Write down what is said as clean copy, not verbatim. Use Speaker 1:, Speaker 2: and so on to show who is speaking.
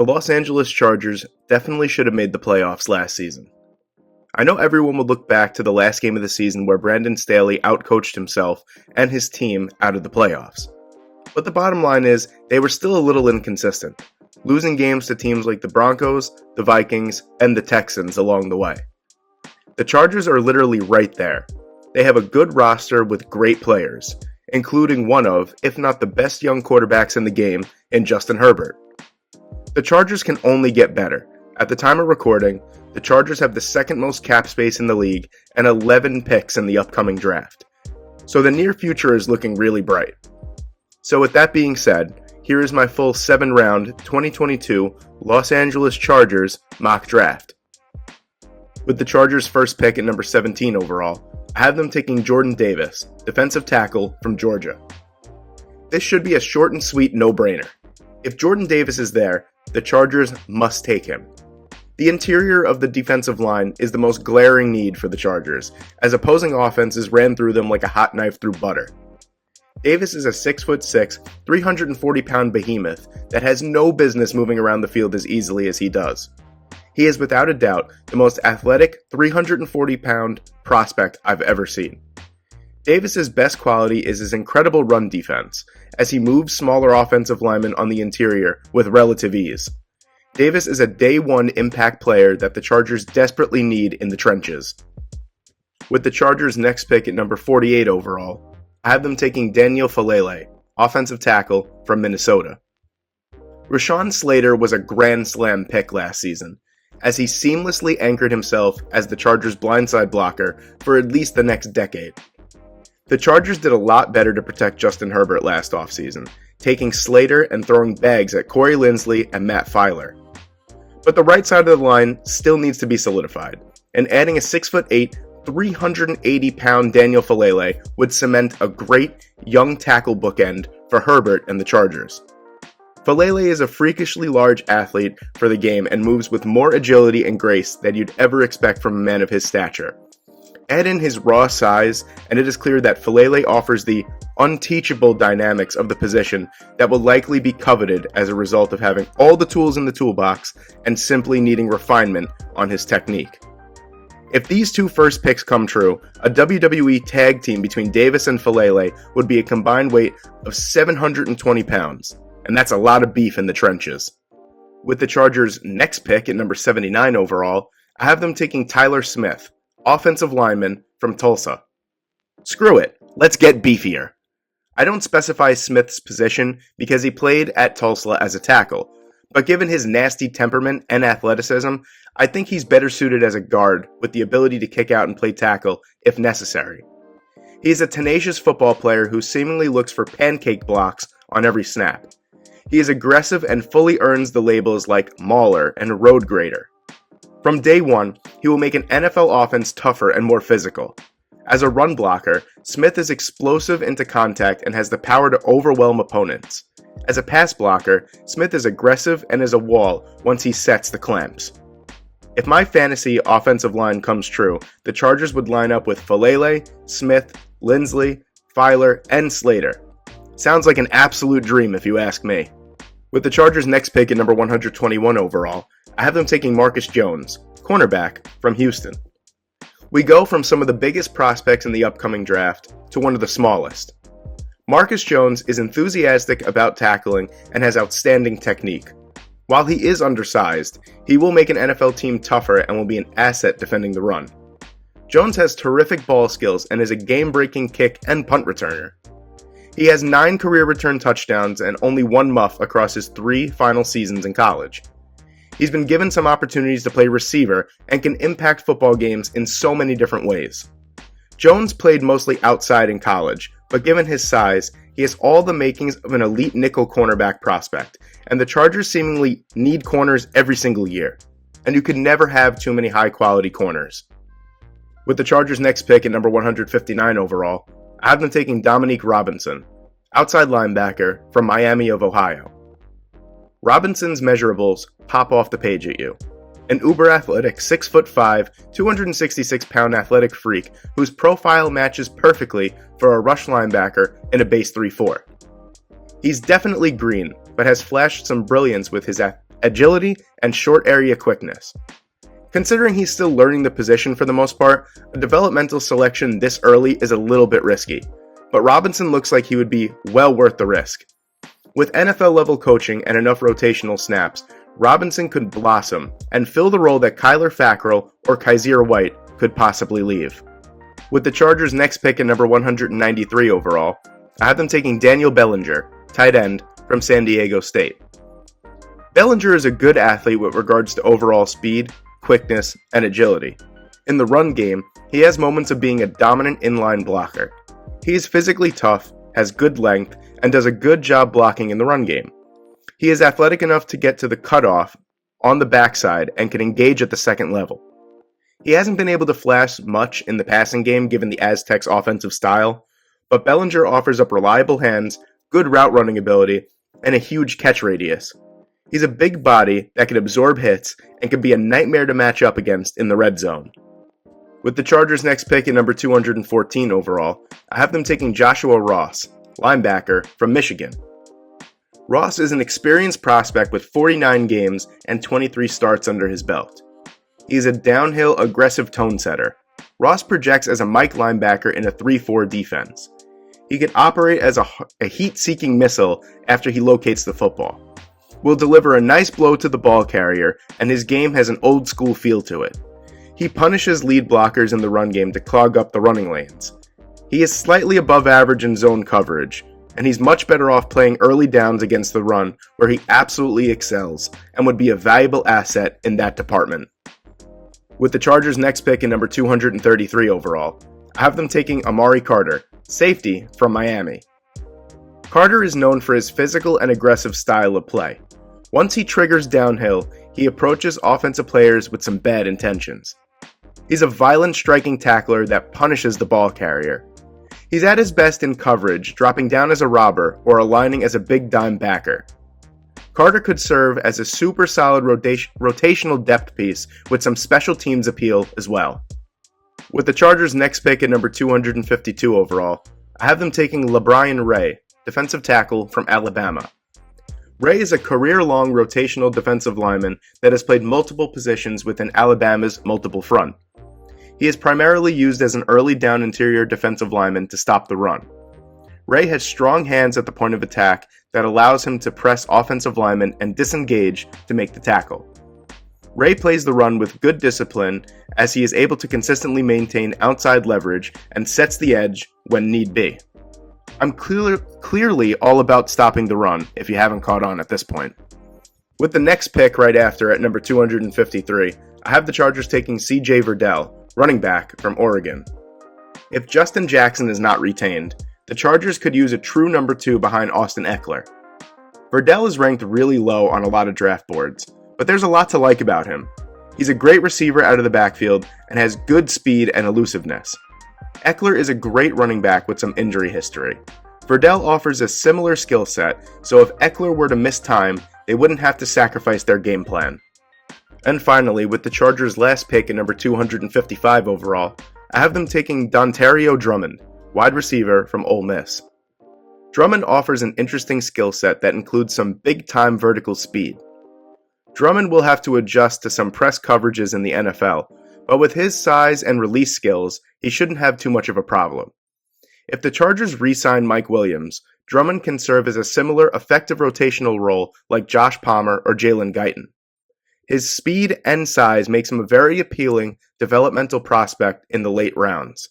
Speaker 1: The Los Angeles Chargers definitely should have made the playoffs last season. I know everyone will look back to the last game of the season where Brandon Staley outcoached himself and his team out of the playoffs. But the bottom line is, they were still a little inconsistent, losing games to teams like the Broncos, the Vikings, and the Texans along the way. The Chargers are literally right there. They have a good roster with great players, including one of, if not the best young quarterbacks in the game, in Justin Herbert. The Chargers can only get better. At the time of recording, the Chargers have the second most cap space in the league and 11 picks in the upcoming draft. So the near future is looking really bright. So with that being said, here is my full 7-round 2022 Los Angeles Chargers mock draft. With the Chargers' first pick at number 17 overall, I have them taking Jordan Davis, defensive tackle from Georgia. This should be a short and sweet no-brainer. If Jordan Davis is there, the Chargers must take him. The interior of the defensive line is the most glaring need for the Chargers, as opposing offenses ran through them like a hot knife through butter. Davis is a 6'6", 340-pound behemoth that has no business moving around the field as easily as he does. He is without a doubt the most athletic 340-pound prospect I've ever seen. Davis's best quality is his incredible run defense, as he moves smaller offensive linemen on the interior with relative ease. Davis is a day-one impact player that the Chargers desperately need in the trenches. With the Chargers' next pick at number 48 overall, I have them taking Daniel Fellaille, offensive tackle from Minnesota. Rashawn Slater was a grand slam pick last season, as he seamlessly anchored himself as the Chargers' blindside blocker for at least the next decade. The Chargers did a lot better to protect Justin Herbert last offseason, taking Slater and throwing bags at Corey Linsley and Matt Filer. But the right side of the line still needs to be solidified, and adding a 6'8", 380-pound Daniel Fellaille would cement a great young tackle bookend for Herbert and the Chargers. Fellaille is a freakishly large athlete for the game and moves with more agility and grace than you'd ever expect from a man of his stature. Add in his raw size, and it is clear that Fellaille offers the unteachable dynamics of the position that will likely be coveted as a result of having all the tools in the toolbox and simply needing refinement on his technique. If these two first picks come true, a WWE tag team between Davis and Fellaille would be a combined weight of 720 pounds, and that's a lot of beef in the trenches. With the Chargers' next pick at number 79 overall, I have them taking Tyler Smith, offensive lineman from Tulsa. Screw it, let's get beefier. I don't specify Smith's position because he played at Tulsa as a tackle, but given his nasty temperament and athleticism, I think he's better suited as a guard with the ability to kick out and play tackle if necessary. He is a tenacious football player who seemingly looks for pancake blocks on every snap. He is aggressive and fully earns the labels like mauler and road grader. From day one, he will make an NFL offense tougher and more physical. As a run blocker, Smith is explosive into contact and has the power to overwhelm opponents. As a pass blocker, Smith is aggressive and is a wall once he sets the clamps. If my fantasy offensive line comes true, the Chargers would line up with Fellaille, Smith, Linsley, Filer, and Slater. Sounds like an absolute dream if you ask me. With the Chargers' next pick at number 121 overall, I have them taking Marcus Jones, cornerback from Houston. We go from some of the biggest prospects in the upcoming draft to one of the smallest. Marcus Jones is enthusiastic about tackling and has outstanding technique. While he is undersized, he will make an NFL team tougher and will be an asset defending the run. Jones has terrific ball skills and is a game-breaking kick and punt returner. He has 9 career return touchdowns and only 1 muff across his 3 final seasons in college. He's been given some opportunities to play receiver and can impact football games in so many different ways. Jones played mostly outside in college, but given his size, he has all the makings of an elite nickel cornerback prospect, and the Chargers seemingly need corners every single year, and you could never have too many high-quality corners. With the Chargers' next pick at number 159 overall, I have them taking Dominique Robinson, outside linebacker from Miami of Ohio. Robinson's measurables pop off the page at you. An uber-athletic 6'5", 266-pound athletic freak whose profile matches perfectly for a rush linebacker in a base 3-4. He's definitely green, but has flashed some brilliance with his agility, and short area quickness. Considering he's still learning the position for the most part, a developmental selection this early is a little bit risky, but Robinson looks like he would be well worth the risk. With NFL-level coaching and enough rotational snaps, Robinson could blossom and fill the role that Kyler Fackrell or Kaiser White could possibly leave. With the Chargers' next pick at number 193 overall, I have them taking Daniel Bellinger, tight end, from San Diego State. Bellinger is a good athlete with regards to overall speed, quickness, and agility. In the run game, he has moments of being a dominant inline blocker. He is physically tough, has good length, and does a good job blocking in the run game. He is athletic enough to get to the cutoff on the backside and can engage at the second level. He hasn't been able to flash much in the passing game given the Aztecs' offensive style, but Bellinger offers up reliable hands, good route running ability, and a huge catch radius. He's a big body that can absorb hits and can be a nightmare to match up against in the red zone. With the Chargers' next pick at number 214 overall, I have them taking Joshua Ross, linebacker from Michigan. Ross is an experienced prospect with 49 games and 23 starts under his belt. He is a downhill, aggressive tone setter. Ross projects as a Mike linebacker in a 3-4 defense. He can operate as a heat-seeking missile after he locates the football. Will deliver a nice blow to the ball carrier, and his game has an old-school feel to it. He punishes lead blockers in the run game to clog up the running lanes. He is slightly above average in zone coverage, and he's much better off playing early downs against the run, where he absolutely excels and would be a valuable asset in that department. With the Chargers' next pick in number 233 overall, I have them taking Amari Carter, safety from Miami. Carter is known for his physical and aggressive style of play. Once he triggers downhill, he approaches offensive players with some bad intentions. He's a violent striking tackler that punishes the ball carrier. He's at his best in coverage, dropping down as a robber or aligning as a big dime backer. Carter could serve as a super solid rotational depth piece with some special teams appeal as well. With the Chargers' next pick at number 252 overall, I have them taking LeBrian Ray, defensive tackle from Alabama. Ray is a career-long rotational defensive lineman that has played multiple positions within Alabama's multiple front. He is primarily used as an early down interior defensive lineman to stop the run. Ray has strong hands at the point of attack that allows him to press offensive linemen and disengage to make the tackle. Ray plays the run with good discipline as he is able to consistently maintain outside leverage and sets the edge when need be. I'm clearly all about stopping the run, if you haven't caught on at this point. With the next pick right after at number 253, I have the Chargers taking CJ Verdell, running back from Oregon. If Justin Jackson is not retained, the Chargers could use a true number 2 behind Austin Eckler. Verdell is ranked really low on a lot of draft boards, but there's a lot to like about him. He's a great receiver out of the backfield and has good speed and elusiveness. Eckler is a great running back with some injury history. Verdell offers a similar skill set, so if Eckler were to miss time, they wouldn't have to sacrifice their game plan. And finally, with the Chargers' last pick at number 255 overall, I have them taking Dontario Drummond, wide receiver from Ole Miss. Drummond offers an interesting skill set that includes some big-time vertical speed. Drummond will have to adjust to some press coverages in the NFL, but with his size and release skills, he shouldn't have too much of a problem. If the Chargers re-sign Mike Williams, Drummond can serve as a similar effective rotational role like Josh Palmer or Jalen Guyton. His speed and size makes him a very appealing developmental prospect in the late rounds.